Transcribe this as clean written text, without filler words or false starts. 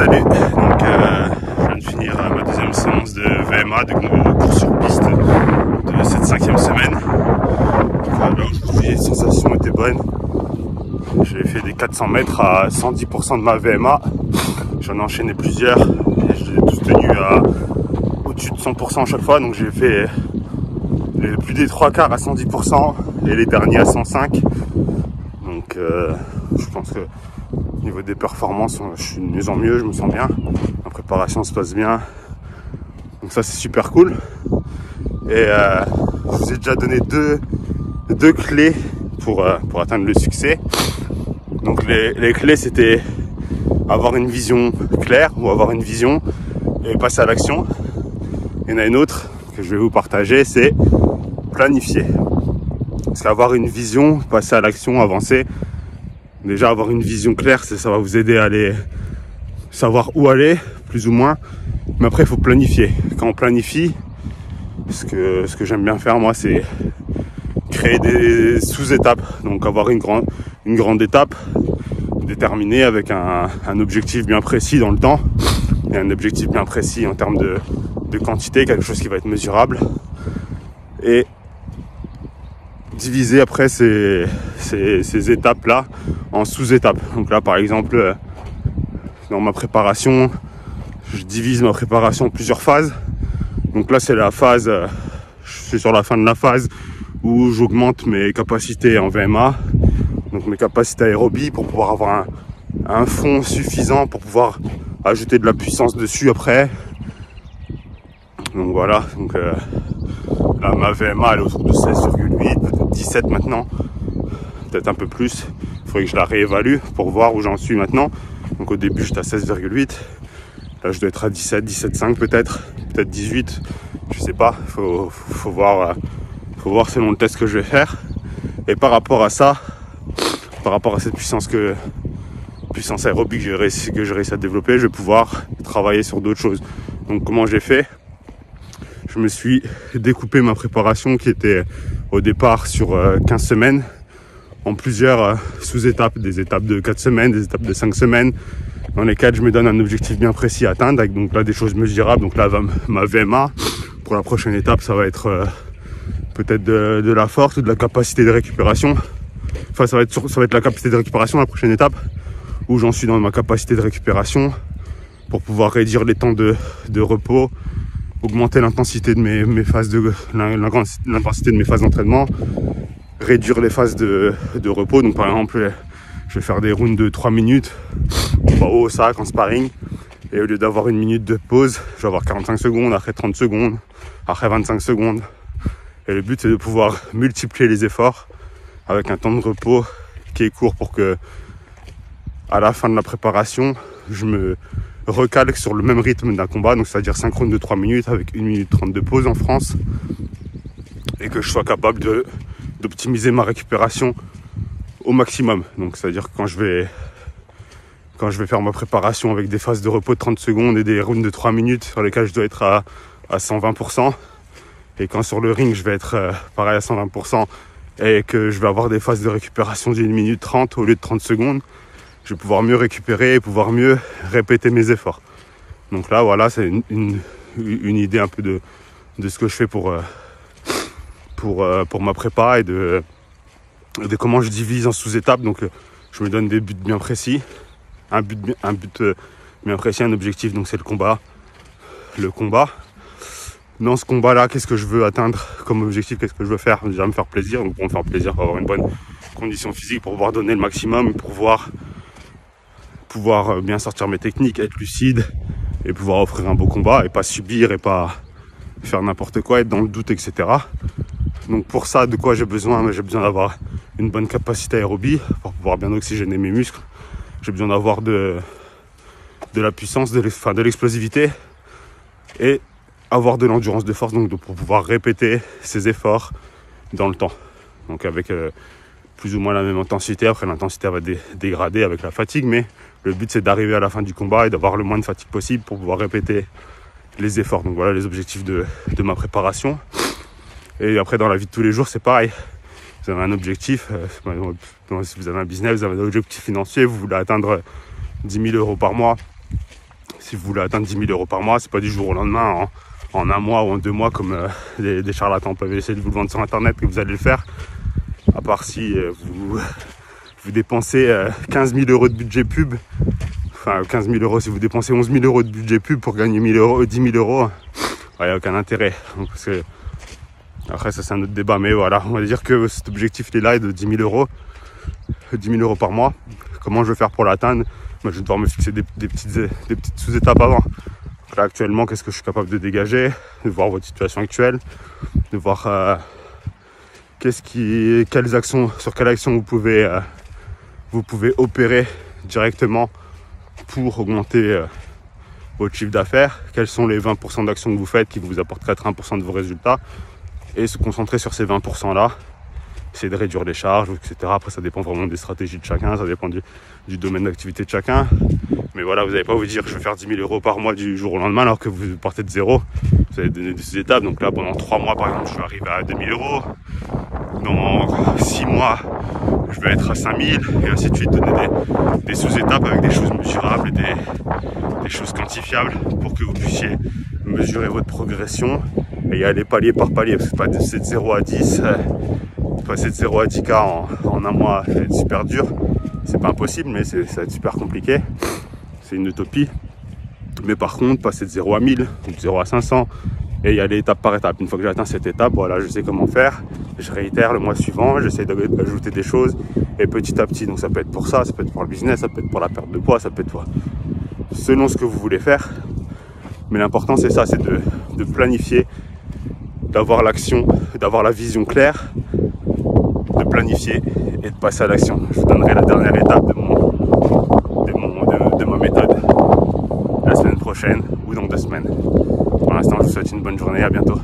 Salut, donc je viens de finir ma deuxième séance de VMA, de course sur piste de cette 5e semaine. Alors aujourd'hui les sensations étaient bonnes. J'ai fait des 400 mètres à 110% de ma VMA. J'en ai enchaîné plusieurs et je les ai tous tenus à au-dessus de 100% à chaque fois. Donc j'ai fait plus des 3 quarts à 110% et les derniers à 105. Donc je pense que au niveau des performances, je suis de mieux en mieux, je me sens bien. Ma préparation se passe bien. Donc ça c'est super cool. Et je vous ai déjà donné deux clés pour atteindre le succès. Donc les clés, c'était avoir une vision claire ou avoir une vision et passer à l'action. Il y en a une autre que je vais vous partager, c'est planifier. Parce qu'avoir une vision, passer à l'action, avancer, déjà avoir une vision claire, ça va vous aider à aller savoir où aller, plus ou moins. Mais après, il faut planifier. Quand on planifie, ce que j'aime bien faire, moi, c'est créer des sous-étapes. Donc avoir une grande étape déterminée avec un objectif bien précis dans le temps et un objectif bien précis en termes de quantité, quelque chose qui va être mesurable. Et diviser après ces étapes-là en sous-étapes. Donc là, par exemple, dans ma préparation, je divise ma préparation en plusieurs phases. Donc là, c'est la phase, je suis sur la fin de la phase où j'augmente mes capacités en VMA, donc mes capacités aérobie pour pouvoir avoir un fond suffisant pour pouvoir ajouter de la puissance dessus après. Donc voilà, donc là ma VMA elle est autour de 16,8, peut-être 17 maintenant, peut-être un peu plus. Il faudrait que je la réévalue pour voir où j'en suis maintenant. Donc au début j'étais à 16,8, là je dois être à 17, 17,5 peut-être 18, je sais pas, faut voir selon le test que je vais faire. Et par rapport à ça, par rapport à cette puissance aérobique que j'ai réussi à développer, je vais pouvoir travailler sur d'autres choses. Donc comment j'ai fait? Je me suis découpé ma préparation qui était au départ sur 15 semaines en plusieurs sous-étapes, des étapes de 4 semaines, des étapes de 5 semaines, dans lesquelles je me donne un objectif bien précis à atteindre, avec donc là des choses mesurables. Donc là ma VMA, pour la prochaine étape, ça va être peut-être de la force ou de la capacité de récupération. Enfin ça va être la capacité de récupération la prochaine étape, où j'en suis dans ma capacité de récupération pour pouvoir réduire les temps de repos, augmenter l'intensité de mes phases l'intensité de mes phases d'entraînement, réduire les phases de repos. Donc par exemple, je vais faire des rounds de 3 minutes au sac en sparring, et au lieu d'avoir une minute de pause, je vais avoir 45 secondes, après 30 secondes, après 25 secondes. Et le but c'est de pouvoir multiplier les efforts avec un temps de repos qui est court pour que à la fin de la préparation, je me recalque sur le même rythme d'un combat, donc c'est-à-dire 5 rounds de 3 minutes avec 1 minute 30 de pause en France, et que je sois capable d'optimiser ma récupération au maximum. Donc c'est-à-dire que quand je vais faire ma préparation avec des phases de repos de 30 secondes et des rounds de 3 minutes sur lesquels je dois être à 120%, et quand sur le ring je vais être pareil à 120% et que je vais avoir des phases de récupération d'1 minute 30 au lieu de 30 secondes, je vais pouvoir mieux récupérer et pouvoir mieux répéter mes efforts. Donc là, voilà, c'est une idée un peu de ce que je fais pour ma prépa et de comment je divise en sous-étapes. Donc je me donne des buts bien précis, un but bien précis, un objectif, donc c'est le combat. Dans ce combat-là, qu'est-ce que je veux atteindre comme objectif? Qu'est-ce que je veux faire? Déjà me faire plaisir, donc pour me faire plaisir, pour avoir une bonne condition physique, pour pouvoir donner le maximum, pour pouvoir bien sortir mes techniques, être lucide et pouvoir offrir un beau combat et pas subir et pas faire n'importe quoi, être dans le doute, etc. Donc pour ça, de quoi j'ai besoin? J'ai besoin d'avoir une bonne capacité aérobie pour pouvoir bien oxygéner mes muscles. J'ai besoin d'avoir de la puissance, de l'explosivité et avoir de l'endurance de force, donc pour pouvoir répéter ces efforts dans le temps. Donc avec plus ou moins la même intensité. Après l'intensité va dégrader avec la fatigue, mais le but c'est d'arriver à la fin du combat et d'avoir le moins de fatigue possible pour pouvoir répéter les efforts. Donc voilà les objectifs de ma préparation. Et après dans la vie de tous les jours c'est pareil. Vous avez un objectif, si vous avez un business, vous avez un objectif financier, vous voulez atteindre 10 000 € par mois Si vous voulez atteindre 10 000 euros par mois, c'est pas du jour au lendemain, en un mois ou en 2 mois, comme des charlatans peuvent essayer de vous le vendre sur internet, que vous allez le faire. À part si vous dépensez 15 000 euros de budget pub, enfin 15 000 euros, si vous dépensez 11 000 euros de budget pub pour gagner 10 000 euros, il n'y a aucun intérêt. Donc, parce que, après, ça c'est un autre débat, mais voilà, on va dire que cet objectif il est là, de 10 000 euros par mois. Comment je vais faire pour l'atteindre? Moi, je vais devoir me fixer des petites sous-étapes avant. Là, actuellement, qu'est-ce que je suis capable de dégager, de voir votre situation actuelle, de voir sur quelle action vous pouvez opérer directement pour augmenter votre chiffre d'affaires, quels sont les 20% d'actions que vous faites qui vous apportent 80% de vos résultats, et se concentrer sur ces 20% là, essayer de réduire les charges, etc. Après, ça dépend vraiment des stratégies de chacun, ça dépend du domaine d'activité de chacun. Mais voilà, vous n'allez pas vous dire je vais faire 10 000 euros par mois du jour au lendemain alors que vous partez de zéro. Vous allez donner des sous-étapes. Donc là, pendant 3 mois, par exemple, je vais arriver à 2 000 euros. Dans 6 mois, je vais être à 5 000, et ainsi de suite. Donner des sous-étapes avec des choses mesurables et des choses quantifiables pour que vous puissiez mesurer votre progression et y aller palier par palier. Parce que passer de 0 à 10, passer de 0 à 10K en un mois, ça va être super dur. C'est pas impossible, mais ça va être super compliqué. C'est une utopie. Mais par contre, passer de 0 à 1000, ou de 0 à 500, et y aller étape par étape. Une fois que j'ai atteint cette étape, voilà, je sais comment faire. Je réitère le mois suivant, j'essaie d'ajouter des choses, et petit à petit. Donc ça peut être pour ça peut être pour le business, ça peut être pour la perte de poids, ça peut être pour... selon ce que vous voulez faire. Mais l'important, c'est ça, c'est de planifier, d'avoir l'action, d'avoir la vision claire, de planifier et de passer à l'action. Je vous donnerai la dernière étape de ma méthode la semaine prochaine ou dans 2 semaines. Pour l'instant, je vous souhaite une bonne journée, à bientôt.